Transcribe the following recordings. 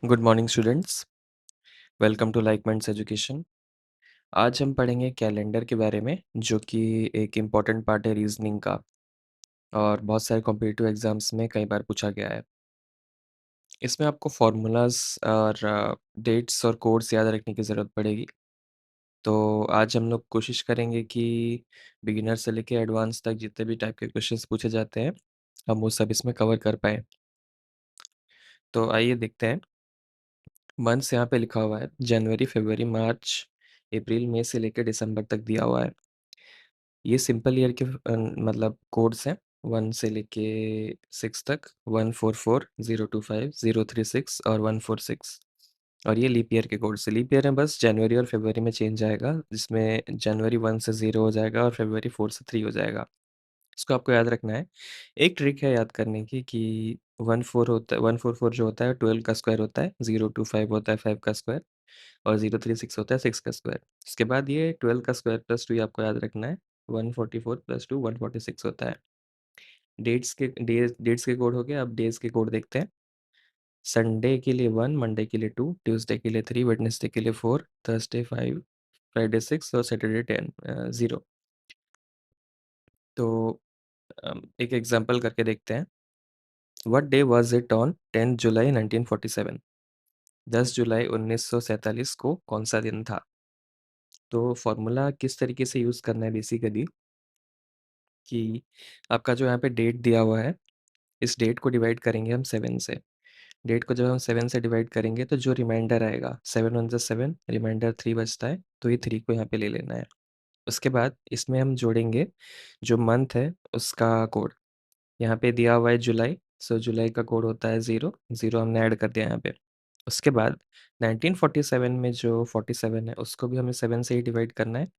Good morning students. Welcome to like minds education. आज हम पढ़ेंगे कैलेंडर के बारे में, जो कि एक इम्पॉर्टेंट पार्ट है रीजनिंग का और बहुत सारे कॉम्पिटिटिव एग्जाम्स में कई बार पूछा गया है। इसमें आपको फार्मूलाज और डेट्स और कोड्स याद रखने की ज़रूरत पड़ेगी। तो आज हम लोग कोशिश करेंगे कि बिगिनर से लेके एडवांस तक जितने भी टाइप के क्वेश्चंस पूछे जाते हैं, हम वो सब इसमें कवर कर पाएँ। तो आइए देखते हैं। मंथ्स यहाँ पे लिखा हुआ है, जनवरी, फरवरी, मार्च, अप्रैल, मई से लेकर दिसंबर तक दिया हुआ है। ये सिंपल ईयर के मतलब कोड्स हैं 1 से लेके 6 तक, 144, 025, 036 और 146। और ये लीप ईयर के कोड्स है। लीप ईयर में बस जनवरी और फरवरी में चेंज आएगा, जिसमें जनवरी 1 से 0 हो जाएगा और फरवरी 4 से 3 हो जाएगा। इसको आपको याद रखना है। एक ट्रिक है याद करने की कि 144 जो होता है 12 का स्क्वायर होता है, 025 होता है 5 का स्क्वायर और 036 होता है 6 का स्क्वायर। इसके बाद ये 12 का स्क्वायर प्लस 2 ये आपको याद रखना है। 144 प्लस 2 146 होता है। डेट्स के कोड हो गए। अब डेज के कोड देखते हैं। संडे के लिए 1, मंडे के लिए 2, ट्यूसडे के लिए 3, वेडनेसडे के लिए 4, थर्सडे 5, फ्राइडे 6 और सैटरडे 10 0। तो एक एग्जांपल करके देखते हैं। What day was it on 10 जुलाई 1947? 10 जुलाई 1947 को कौन सा दिन था? तो फॉर्मूला किस तरीके से यूज़ करना है बेसिकली कि आपका जो यहाँ पे डेट दिया हुआ है, इस डेट को डिवाइड करेंगे हम 7 से। डेट को जब हम 7 से डिवाइड करेंगे तो जो रिमाइंडर आएगा 7 वन ज़ा 7, रिमाइंडर 3 बचता है, तो ये 3 को यहाँ पे ले लेना है। उसके बाद इसमें हम जोड़ेंगे जो मंथ है उसका कोड। यहाँ पे दिया हुआ है जुलाई, सो जुलाई का कोड होता है 0, 0 हमने ऐड कर दिया यहाँ पे। उसके बाद 1947 में जो 47 है उसको भी हमें 7 से ही डिवाइड करना है।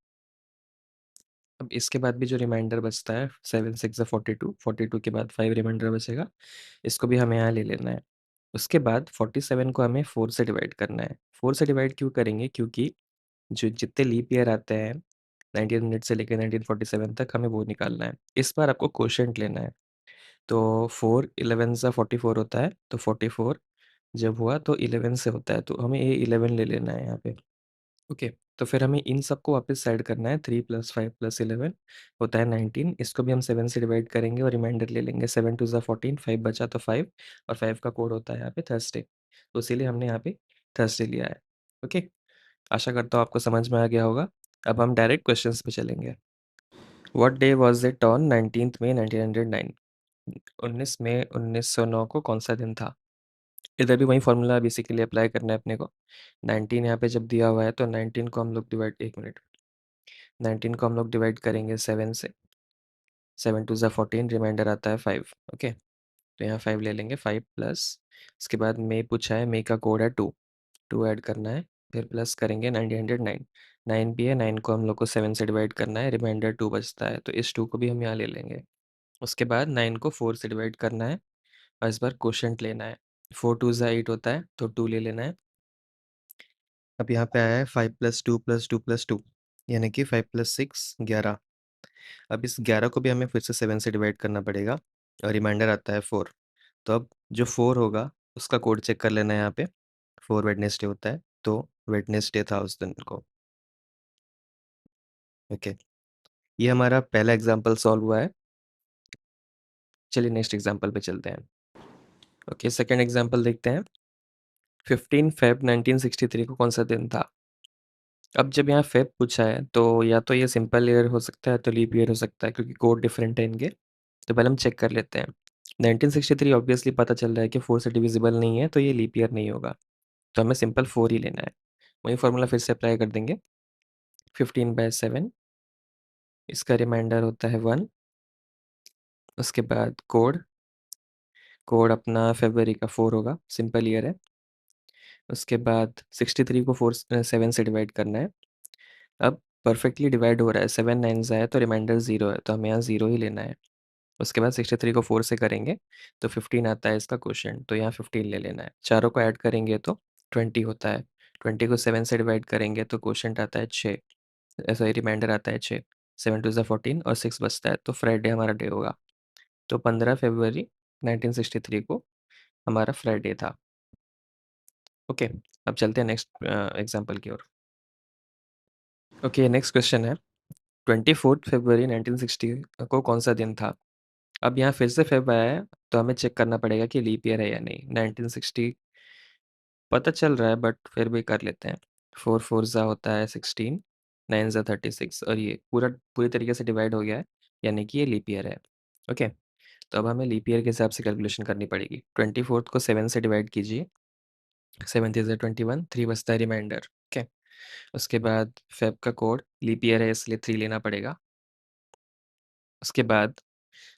अब इसके बाद भी जो रिमाइंडर बचता है 7 6 ज़ा 42, 42 के बाद 5 रिमाइंडर बचेगा, इसको भी हमें यहाँ ले लेना है। उसके बाद 47 को हमें 4 से डिवाइड करना है। 4 से डिवाइड क्यों करेंगे? क्योंकि जो जितने लीप ईयर आते हैं 1900 से लेकर 1947 तक हमें वो निकालना है। इस बार आपको क्वोशिएंट लेना है। तो 4 11 ज़ा 44 होता है, तो 44 जब हुआ तो 11 से होता है, तो हमें ये 11 ले लेना है यहाँ पे। ओके, तो फिर हमें इन सबको वापस ऐड करना है। 3 + 5 + 11 होता है 19। इसको भी हम 7 से डिवाइड करेंगे और रिमाइंडर ले लेंगे। 7 2 ज़ा 14, 5 बचा तो 5 और 5 का कोड होता है यहाँ पे थर्सडे। तो इसीलिए हमने यहाँ पे थर्सडे लिया है। ओके, आशा करता हूँ आपको समझ में आ गया होगा। अब हम डायरेक्ट क्वेश्चंस पे चलेंगे। What day was it on 19th मई 1909? 19 मई 1909 को कौन सा दिन था? इधर भी वही फॉर्मूला बेसिकली अप्लाई करना है अपने को। 19 यहाँ पे जब दिया हुआ है तो 19 को हम लोग डिवाइड, एक मिनट, 19 को हम लोग डिवाइड करेंगे 7 से। 7 2 ज़ा 14, रिमाइंडर आता है 5। ओके, तो यहाँ 5 ले लेंगे। 5 प्लस, उसके बाद मई पूछा है, मई का कोड है 2, 2 ऐड करना है, फिर प्लस करेंगे 1909। 9 भी है, 9 को हम लोग को 7 से डिवाइड करना है, रिमाइंडर 2 बचता है, तो इस 2 को भी हम यहाँ ले लेंगे। उसके बाद 9 को 4 से डिवाइड करना है और इस बार क्वोशिएंट लेना है। 4 2 ज़ा 8 होता है, तो 2 ले लेना है। अब यहाँ पे आया है 5 + 2 + 2 + 2, यानी कि 5 + 6 11। अब इस 11 को भी हमें फिर से 7 से डिवाइड करना पड़ेगा और रिमाइंडर आता है 4। तो अब जो 4 होगा उसका कोड चेक कर लेना है यहाँ पे। 4 वेडनेसडे होता है, तो वेडनेसडे था उस दिन को। ओके, ये हमारा पहला एग्जाम्पल सॉल्व हुआ है। चलिए नेक्स्ट एग्जाम्पल पे चलते हैं। ओके, सेकेंड एग्जाम्पल देखते हैं। 15 फेब 1963 को कौन सा दिन था? अब जब यहाँ फेब पूछा है तो या तो ये सिंपल ईयर हो सकता है, तो लीप ईयर हो सकता है, क्योंकि कोड डिफरेंट है इनके। तो पहले हम चेक कर लेते हैं। 1963 ऑब्वियसली पता चल रहा है कि 4 से डिविजिबल नहीं है, तो ये लीप ईयर नहीं होगा। तो हमें सिंपल 4 ही लेना है। वही फार्मूला फिर से अप्लाई कर देंगे। 15/7, इसका रिमाइंडर होता है 1। उसके बाद कोड, कोड अपना फरवरी का 4 होगा, सिंपल ईयर है। उसके बाद 63 को 7 से डिवाइड करना है। अब परफेक्टली डिवाइड हो रहा है, 7 9 है तो रिमाइंडर 0 है, तो हमें यहाँ 0 ही लेना है। उसके बाद 63 को 4 से करेंगे तो 15 आता है इसका क्वोशिएंट, तो यहाँ 15 ले लेना है। चारों को ऐड करेंगे तो 20 होता है। 20 को 7 से डिवाइड करेंगे तो क्वोशिएंट आता है 6, सॉरी रिमाइंडर आता है 6। 7 2 ज़ा 14 और 6 बचता है, तो फ्राइडे हमारा डे होगा। तो 15 फरवरी 1963 को हमारा फ्राइडे था। ओके, अब चलते हैं नेक्स्ट एग्जांपल की ओर। ओके, नेक्स्ट क्वेश्चन है 24 फरवरी 1960 को कौन-सा दिन था? अब यहाँ फिर से फ़ेब आया है, तो हमें चेक करना पड़ेगा कि लीप ईयर है या नहीं। 1960 पता चल रहा है बट फिर भी कर लेते हैं। 4 4 ज़ा होता है 16, 9 ज़ा 36 और ये पूरी तरीके से डिवाइड हो गया है, यानी कि ये लीप ईयर है। ओके, तो अब हमें लीप ईयर के हिसाब से कैलकुलेशन करनी पड़ेगी। 24th को 7 से डिवाइड कीजिए, 7 3 ज़ा 21, 3 बचता है रिमाइंडर। ओके, उसके बाद फ़ेब का कोड लीप ईयर है इसलिए 3 लेना पड़ेगा। उसके बाद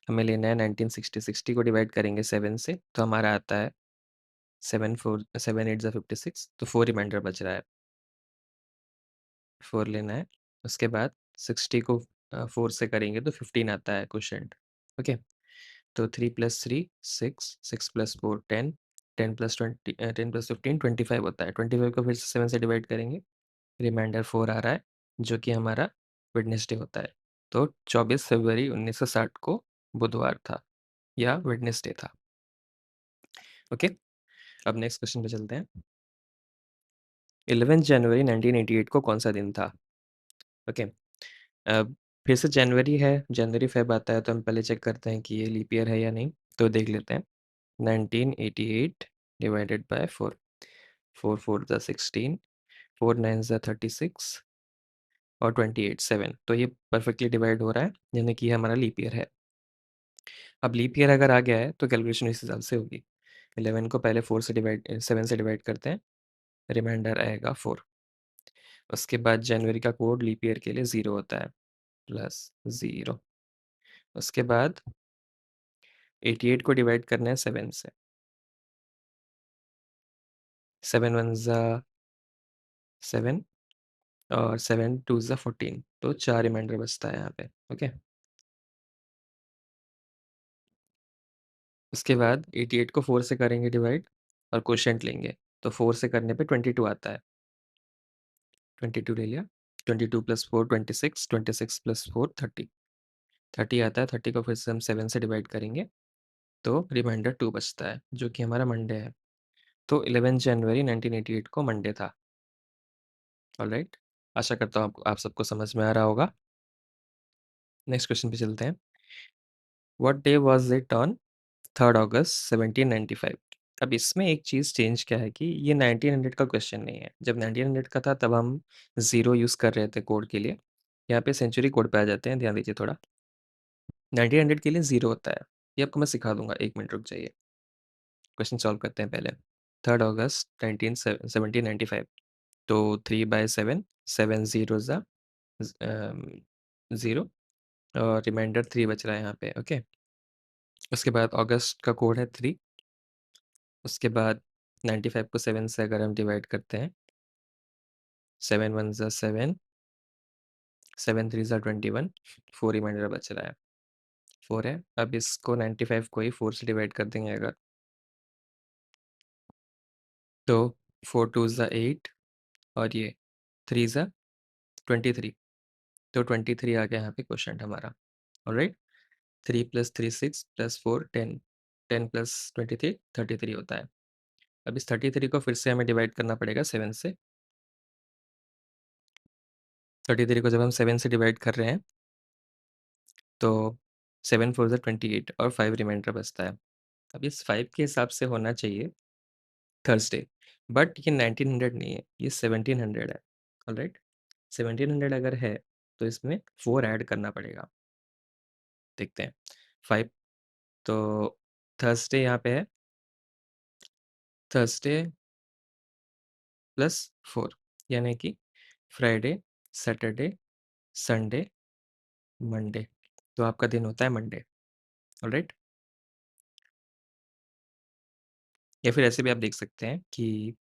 हमें लेना है 1960, 60 को डिवाइड करेंगे 7 से तो हमारा आता है 7 8 ज़ा 56 तो 4 रिमाइंडर बच रहा है। 4 लेना है। उसके बाद 60 को 4 से करेंगे तो 15 आता है क्वोशिएंट। ओके, तो 3 + 3 6, 6 + 4 10, 10 + 10 + 15 25 होता है। 25 को फिर से 7 से डिवाइड करेंगे, रिमाइंडर 4 आ रहा है, जो कि हमारा वेडनेसडे होता है। तो 24 फरवरी 1960 को बुधवार था या वेडनेसडे था। ओके, अब नेक्स्ट क्वेश्चन पे चलते हैं। 11 जनवरी 1988 को कौन-सा दिन था? ओके, अब फिर से जनवरी है, जनवरी-फ़ेब आता है तो हम पहले चेक करते हैं कि ये लीप ईयर है या नहीं, तो देख लेते हैं। 1988 डिवाइडेड बाय 4, 4 4 ज़ा 16, 4 9 ज़ा 36 और 28 7 तो ये परफेक्टली डिवाइड हो रहा है, यानी कि ये हमारा लीप ईयर है। अब लीप ईयर अगर आ गया है तो कैलकुलेशन इस हिसाब से होगी। 11 को पहले 7 से डिवाइड करते हैं, रिमाइंडर आएगा 4। उसके बाद जनवरी का कोड लीप ईयर के लिए 0 होता है, +0। उसके बाद 88 को डिवाइड करना है 7 से। 7 1 ज़ा 7 और 7 2 ज़ा 14 तो 4 रिमाइंडर बचता है यहाँ पे, ओके। उसके बाद 88 को 4 से करेंगे डिवाइड और क्वोशिएंट लेंगे, तो 4 से करने पे 22 आता है। 22 ले लिया, 22 + 4 26, 26 + 4 30, 30 आता है, 30 को फिर से हम 7 से डिवाइड करेंगे, तो रिमाइंडर 2 बचता है, जो कि हमारा मंडे है। तो 11 जनवरी 1988 को मंडे था। ऑलराइट, आशा करता हूँ आप सबको समझ में आ रहा होगा। नेक्स्ट क्वेश्चन पे चलते हैं। What day was it on 3 अगस्त 1795? अब इसमें एक चीज़ चेंज क्या है कि ये 1900 का क्वेश्चन नहीं है। जब 1900 का था तब हम 0 यूज़ कर रहे थे कोड के लिए। यहाँ पे सेंचुरी कोड पे आ जाते हैं, ध्यान दीजिए थोड़ा। 1900 के लिए 0 होता है। ये आपको मैं सिखा दूँगा, 1 मिनट रुक जाइए। क्वेश्चन सॉल्व करते हैं पहले। 3 अगस्त 1795 तो 3/7, 7 ज़ीरो ज़ा 0 और रिमाइंडर 3 बच रहा है यहाँ पे, ओके। उसके बाद अगस्त का कोड है 3। उसके बाद 95 को 7 से अगर हम डिवाइड करते हैं, 7 1 ज़ा 7, 7 3 ज़ा 21, 4 रिमाइंडर बच रहा है, 4 है। अब इसको 95 को ही 4 से डिवाइड कर देंगे अगर, तो 4 2 ज़ा 8 और ये 3 ज़ा 23, तो 23 आ गया यहाँ पे क्वोशिएंट हमारा, ऑलराइट। 3 + 3 6 + 4 10, 10 + 23 33 होता है। अब इस 33 को फिर से हमें डिवाइड करना पड़ेगा 7 से। 33 को जब हम 7 से डिवाइड कर रहे हैं, तो 7 4 ज़ा 28 और 5 रिमाइंडर बचता है। अब इस 5 के हिसाब से होना चाहिए थर्सडे, बट ये 1900 नहीं है, ये 1700 है, ऑलराइट। 1700 अगर है, तो इसमें 4 ऐड करना पड़ेगा। देखते हैं, 5 तो थर्सडे यहाँ पे है, थर्सडे +4 यानी कि फ्राइडे, सैटरडे, संडे, मंडे, तो आपका दिन होता है मंडे, ऑलराइट। या फिर ऐसे भी आप देख सकते हैं कि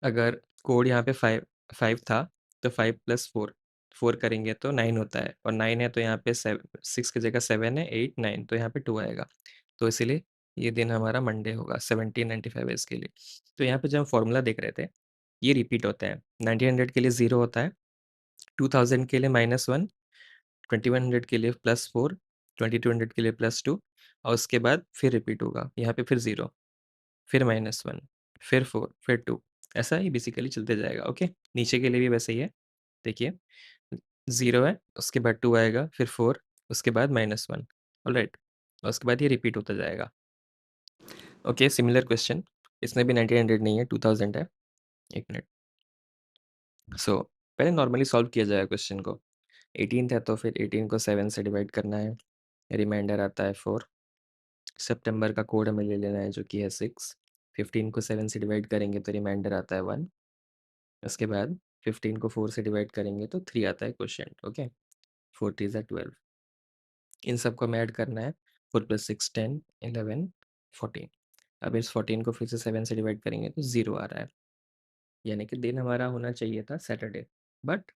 अगर कोड यहाँ पे 5 5 था, तो 5 + 4, 4 करेंगे तो 9 होता है और 9 है तो यहाँ पे 6 की जगह 7 है, 8 9 तो यहाँ पे 2 आएगा। तो इसीलिए ये दिन हमारा मंडे होगा, 1795 है इसके लिए। तो यहाँ पे जब हम फॉर्मूला देख रहे थे, ये रिपीट होता है। 1900 के लिए 0 होता है, 2000 के लिए -1, 2100 के लिए +4, 2200 के लिए +2 और उसके बाद फिर रिपीट होगा। यहाँ पे फिर 0, फिर -1, फिर 4, फिर 2, ऐसा ही बेसिकली चलते जाएगा। ओके, नीचे के लिए भी वैसे ही है। देखिए, 0 है, उसके बाद 2 आएगा, फिर 4, उसके बाद -1। ऑलराइट, और उसके बाद ये रिपीट होता जाएगा। ओके, सिमिलर क्वेश्चन, इसमें भी 1900 नहीं है, 2000 है। एक मिनट। सो पहले नॉर्मली सॉल्व किया जाएगा क्वेश्चन को। 18th है तो फिर 18 को 7 से डिवाइड करना है, रिमाइंडर आता है 4। सितंबर का कोड हमें ले लेना है जो कि है 6। 15 को 7 से डिवाइड करेंगे तो रिमाइंडर आता है 1। उसके बाद 15 को 4 से डिवाइड करेंगे तो 3 आता है क्वोशिएंट। ओके, 4 3 ज़ा 12। इन सबको हमें ऐड करना है। 4 + 6 10 11 14। अब इस 14 को फिर से 7 से डिवाइड करेंगे तो 0 आ रहा है, यानी कि दिन हमारा होना चाहिए था सैटरडे। बट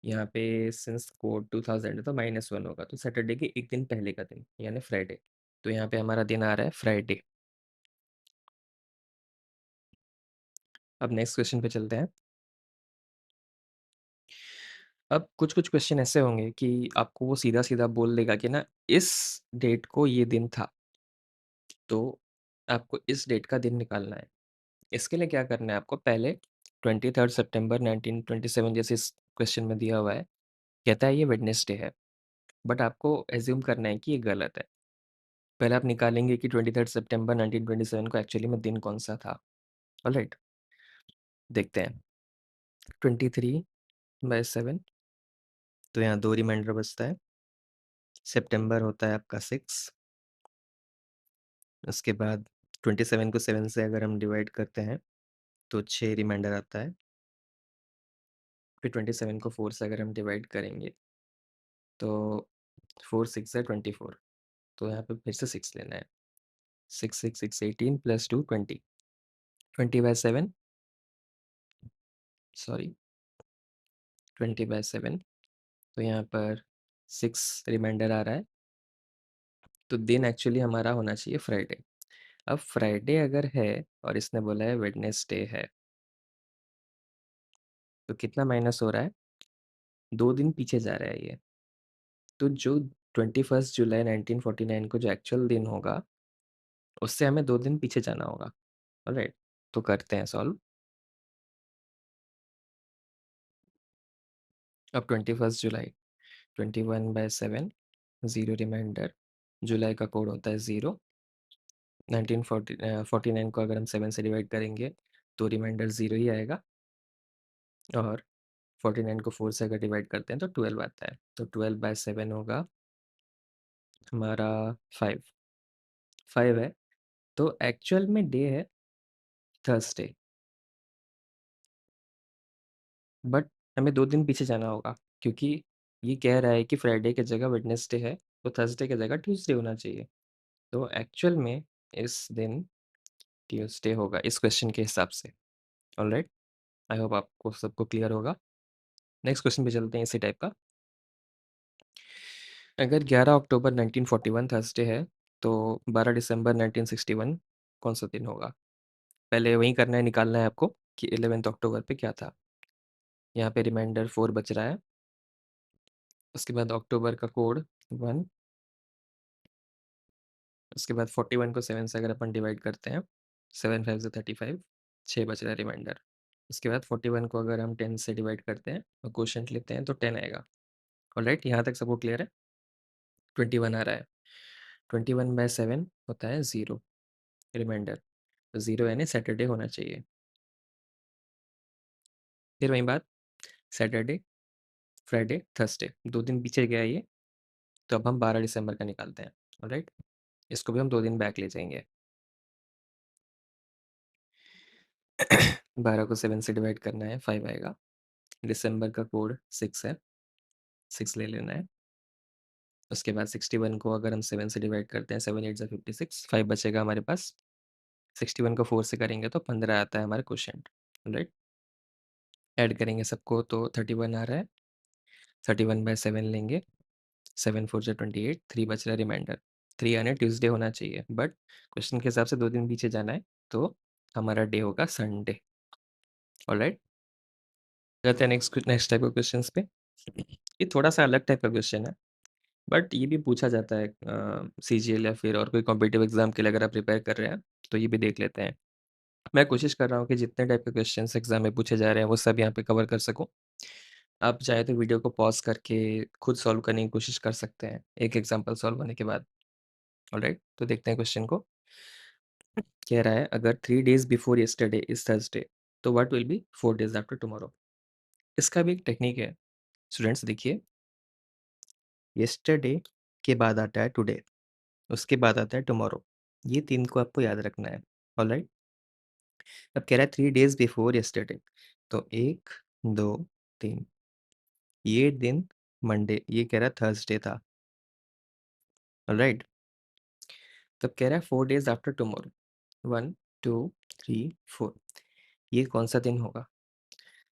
यहाँ पे सिंस कोड 2000 है तो -1 होगा, तो सैटरडे के एक दिन पहले का दिन यानी फ्राइडे। तो यहाँ पे हमारा दिन आ रहा है फ्राइडे। अब नेक्स्ट क्वेश्चन पे चलते हैं। अब कुछ-कुछ क्वेश्चन ऐसे होंगे कि आपको वो सीधा-सीधा बोल देगा कि ना इस डेट को ये दिन था, तो आपको इस डेट का दिन निकालना है। इसके लिए क्या करना है आपको, पहले 23 सितंबर 1927 जैसे इस क्वेश्चन में दिया हुआ है, कहता है ये वेडनेसडे है, बट आपको एज़्यूम करना है कि ये गलत है। पहले आप निकालेंगे कि 23 सितंबर 1927 को एक्चुअली में दिन कौन-सा था। ऑलराइट, देखते हैं। 23/7, तो यहाँ 2 रिमाइंडर बचता है। सितंबर होता है आपका 6। उसके बाद 27 को 7 से अगर हम डिवाइड करते हैं तो 6 रिमाइंडर आता है। फिर 27 को 4 से अगर हम डिवाइड करेंगे तो 4 6 ज़ा 24, तो यहाँ पे फिर से 6 लेना है। 6 6 6 18 + 2 20। 20/7, सॉरी, 20/7, तो यहाँ पर 6 रिमाइंडर आ रहा है, तो दिन एक्चुअली हमारा होना चाहिए फ्राइडे। अब फ्राइडे अगर है और इसने बोला है वेडनेसडे है, तो कितना माइनस हो रहा है? 2 दिन पीछे जा रहा है ये। तो जो 21 जुलाई 1949 को जो एक्चुअल दिन होगा, उससे हमें 2 दिन पीछे जाना होगा। ऑलराइट, तो करते हैं सॉल्व। अब 21 जुलाई, 21/7, 0 रिमाइंडर, जुलाई का कोड होता है 0। 49 को अगर हम 7 से डिवाइड करेंगे, तो रिमाइंडर 0 ही आएगा, और 49 को 4 से अगर डिवाइड करते हैं तो 12 आता है। तो 12/7 होगा हमारा 5। 5 है, तो एक्चुअल में डे है थर्सडे, बट हमें 2 दिन पीछे जाना होगा, क्योंकि ये कह रहा है कि फ्राइडे की जगह वेडनेसडे है, तो थर्सडे की जगह ट्यूसडे होना चाहिए। तो एक्चुअल में इस दिन ट्यूसडे होगा इस क्वेश्चन के हिसाब से। ऑलराइट, आई होप आपको सबको क्लियर होगा। नेक्स्ट क्वेश्चन पे चलते हैं इसी टाइप का। अगर 11 अक्टूबर 1941 थर्सडे है, तो 12 दिसंबर 1961 कौन-सा दिन होगा? पहले वही करना है, निकालना है आपको कि 11th अक्टूबर पे क्या था। यहाँ पे रिमाइंडर 4 बच रहा है, उसके बाद अक्टूबर का कोड 1, उसके बाद 41 को 7 से अगर अपन डिवाइड करते हैं, 7 5 ज़ा 35, 6 बच रहा है रिमाइंडर। उसके बाद 41 को अगर हम 10 से डिवाइड करते हैं और क्वोशिएंट लेते हैं तो 10 आएगा। ऑलराइट, यहाँ तक सबको क्लियर है? 21 आ रहा है। 21/7 होता है 0 रिमाइंडर, 0 यानी सैटरडे होना चाहिए। फिर वही बात, सैटरडे, फ्राइडे, थर्सडे 2 दिन पीछे गया ये, तो अब हम 12 दिसंबर का निकालते हैं। ऑलराइट, इसको भी हम 2 दिन बैक ले जाएँगे। 12 को 7 से डिवाइड करना है, 5 आएगा। दिसंबर का कोड 6 है, 6 ले लेना है। उसके बाद 61 को अगर हम 7 से डिवाइड करते हैं, 7 8 ज़ा 56, 5 बचेगा हमारे पास। 61 को 4 से करेंगे तो 15 आता है हमारा क्वोशिएंट। राइट, ऐड करेंगे सबको तो 31 आ रहा है। 31/7 लेंगे, 7 4 ज़ा 28, 3 बच रहा है रिमाइंडर। 3 यानी ट्यूसडे होना चाहिए, बट क्वेश्चन के हिसाब से 2 दिन पीछे जाना है, तो हमारा डे होगा संडे। ऑलराइट, जाते हैं नेक्स्ट टाइप ऑफ क्वेश्चंस पे। ये थोड़ा-सा अलग टाइप का क्वेश्चन है, बट ये भी पूछा जाता है सीजीएल या फिर और कोई कॉम्पिटिटिव एग्ज़ाम के लिए अगर आप प्रिपेयर कर रहे हैं, तो ये भी देख लेते हैं। मैं कोशिश कर रहा हूँ कि जितने टाइप के क्वेश्चंस एग्ज़ाम में पूछे जा रहे हैं, वो सब यहाँ पे कवर कर सकूँ। आप चाहे तो वीडियो को पॉज़ करके खुद सॉल्व करने की कोशिश कर सकते हैं, एक एग्ज़ाम्पल सॉल्व होने के बाद। ऑलराइट, तो देखते हैं क्वेश्चन को। कह रहा है अगर 3 days before yesterday is Thursday, तो what will be 4 days after tomorrow? इसका भी एक टेक्नीक है। स्टूडेंट्स देखिए, यस्टरडे के बाद आता है टुडे, उसके बाद आता है टुमारो। ये 3 को आपको याद रखना है। ऑलराइट? अब कह रहा है 3 डेज़ बिफोर यस्टरडे, तो 1, 2, 3, ये दिन मंडे, ये कह रहा है थर्सडे था। ऑलराइट? तब कह रहा है 4 डेज़ आफ्टर टुमारो, 1, 2, 3, 4, ये कौन-सा दिन होगा?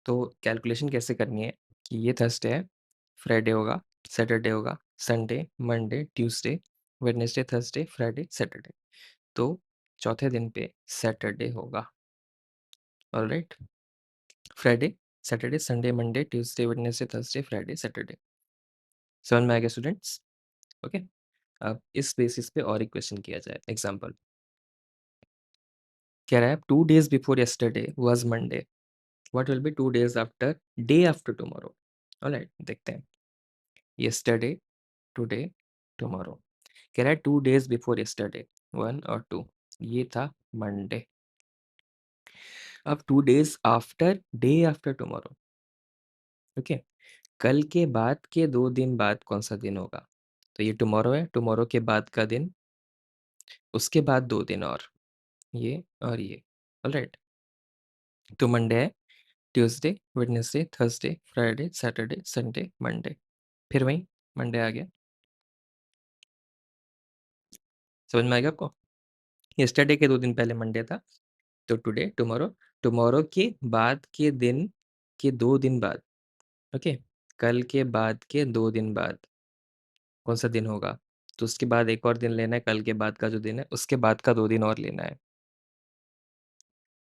तो कैलकुलेशन कैसे करनी है कि ये थर्सडे है, फ्राइडे होगा, सैटरडे होगा, Sunday, Monday, Tuesday, Wednesday, Thursday, Friday, Saturday. तो चौथे दिन पे सैटरडे होगा। Alright? Friday, Saturday, Sunday, Monday, Tuesday, Wednesday, Thursday, Friday, Saturday. समझ में आ गया स्टूडेंट्स? ओके? अब इस बेसिस पे और एक क्वेश्चन किया जाए। एग्जांपल कह रहा है 2 days before yesterday was Monday, what will B 2 days after day after tomorrow? Alright, देखते हैं। Yesterday, today, tomorrow. कह रहा है 2 डेज़ बिफोर यस्टरडे, 1 और 2, ये था मंडे। अब 2 days after day after tomorrow, okay? कल के बाद के 2 दिन बाद कौन-सा दिन होगा? तो ये टुमारो है, टुमारो के बाद का दिन, उसके बाद 2 दिन ये और ये। ऑलराइट? तो मंडे है, Tuesday, Wednesday, Thursday, Friday, Saturday, Sunday, Monday. फिर वही मंडे आ गया। समझ में आ गया आपको? यस्टरडे के 2 दिन पहले मंडे था, तो टुडे, टुमारो, टुमारो के बाद के दिन के 2 दिन बाद, ओके? कल के बाद के 2 दिन बाद कौन-सा दिन होगा? तो उसके बाद एक और दिन लेना है, कल के बाद का जो दिन है, उसके बाद का 2 दिन और लेना है।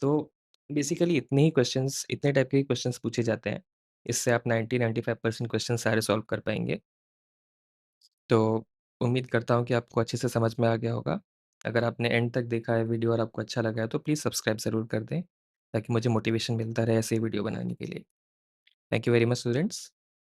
तो बेसिकली इतने ही क्वेश्चंस, इतने टाइप के ही क्वेश्चंस पूछे जाते हैं। इससे आप 90-95% क्वेश्चन सारे सॉल्व कर पाएँगे। तो उम्मीद करता हूँ कि आपको अच्छे से समझ में आ गया होगा। अगर आपने एंड तक देखा है वीडियो और आपको अच्छा लगा है, तो प्लीज़ सब्सक्राइब ज़रूर कर दें, ताकि मुझे मोटिवेशन मिलता रहे ऐसे ही वीडियो बनाने के लिए। Thank you very much students.